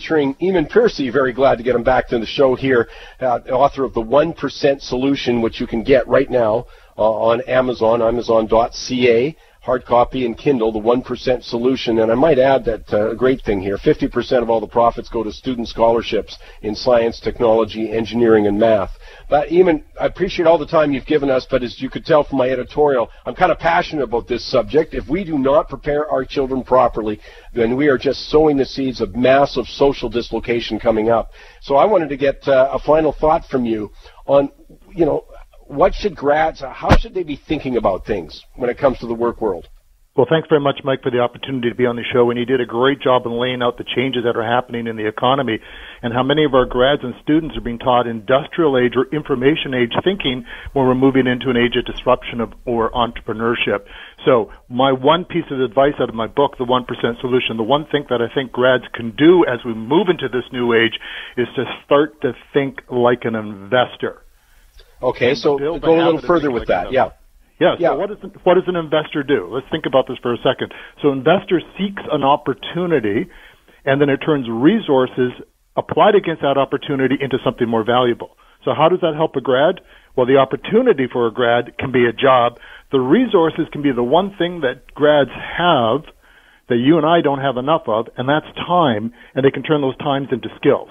Featuring Eamonn Percy, very glad to get him back to the show here, author of The 1% Solution, which you can get right now on Amazon, amazon.ca, hard copy and Kindle, The 1% Solution. And I might add that a great thing here, 50% of all the profits go to student scholarships in science, technology, engineering, and math. But Eamonn, I appreciate all the time you've given us, but as you could tell from my editorial, I'm kind of passionate about this subject. If we do not prepare our children properly, then we are just sowing the seeds of massive social dislocation coming up. So I wanted to get a final thought from you on, what should grads, how should they be thinking about things when it comes to the work world? Well, thanks very much, Mike, for the opportunity to be on the show. And you did a great job in laying out the changes that are happening in the economy and how many of our grads and students are being taught industrial age or information age thinking when we're moving into an age of disruption or entrepreneurship. So my one piece of advice out of my book, The 1% Solution, the one thing that I think grads can do as we move into this new age is to start to think like an investor. Okay, so go a little further with that, yeah. Yeah, so what does an investor do? Let's think about this for a second. So investor seeks an opportunity, and then it turns resources applied against that opportunity into something more valuable. So how does that help a grad? Well, the opportunity for a grad can be a job. The resources can be the one thing that grads have that you and I don't have enough of, and that's time, and they can turn those times into skills.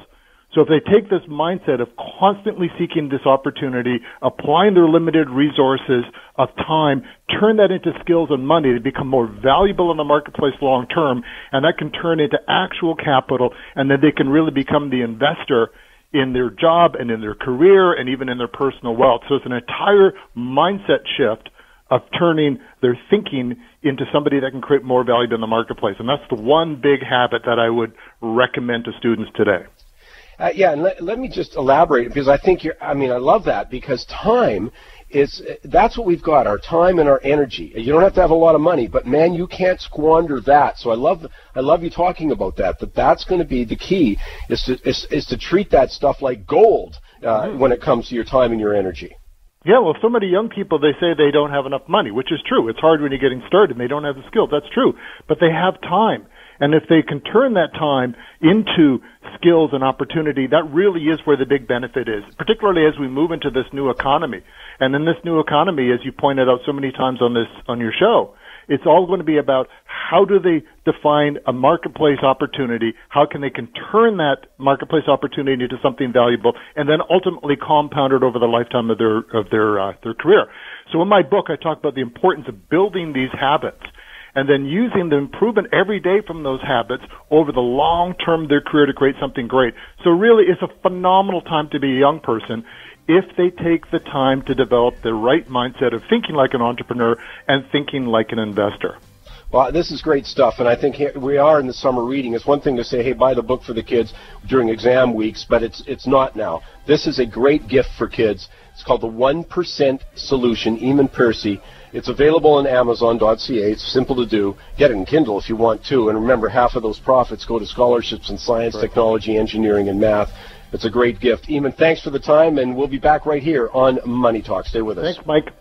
So if they take this mindset of constantly seeking this opportunity, applying their limited resources of time, turn that into skills and money to become more valuable in the marketplace long term, and that can turn into actual capital, and then they can really become the investor in their job and in their career and even in their personal wealth. So it's an entire mindset shift of turning their thinking into somebody that can create more value in the marketplace. And that's the one big habit that I would recommend to students today. And let me just elaborate, because I think I love that, because time that's what we've got, our time and our energy. You don't have to have a lot of money, but man, you can't squander that. So I love you talking about that's going to be the key, is to treat that stuff like gold when it comes to your time and your energy. Yeah, well, so many young people, they say they don't have enough money, which is true. It's hard when you're getting started and they don't have the skills. That's true. But they have time. And if they can turn that time into skills and opportunity, that really is where the big benefit is, particularly as we move into this new economy. And in this new economy, as you pointed out so many times on your show, it's all going to be about how do they define a marketplace opportunity, how can they can turn that marketplace opportunity into something valuable, and then ultimately compound it over the lifetime of their career. So in my book, I talk about the importance of building these habits and then using the improvement every day from those habits over the long term of their career to create something great. So really, it's a phenomenal time to be a young person if they take the time to develop the right mindset of thinking like an entrepreneur and thinking like an investor. Well, this is great stuff, and I think here we are in the summer reading. It's one thing to say, hey, buy the book for the kids during exam weeks, but it's not now. This is a great gift for kids. It's called The 1% Solution, Eamonn Percy. It's available on Amazon.ca. It's simple to do. Get it in Kindle if you want to. And remember, half of those profits go to scholarships in science, technology, engineering, and math. It's a great gift. Eamonn, thanks for the time, and we'll be back right here on Money Talk. Stay with us. Thanks, Mike.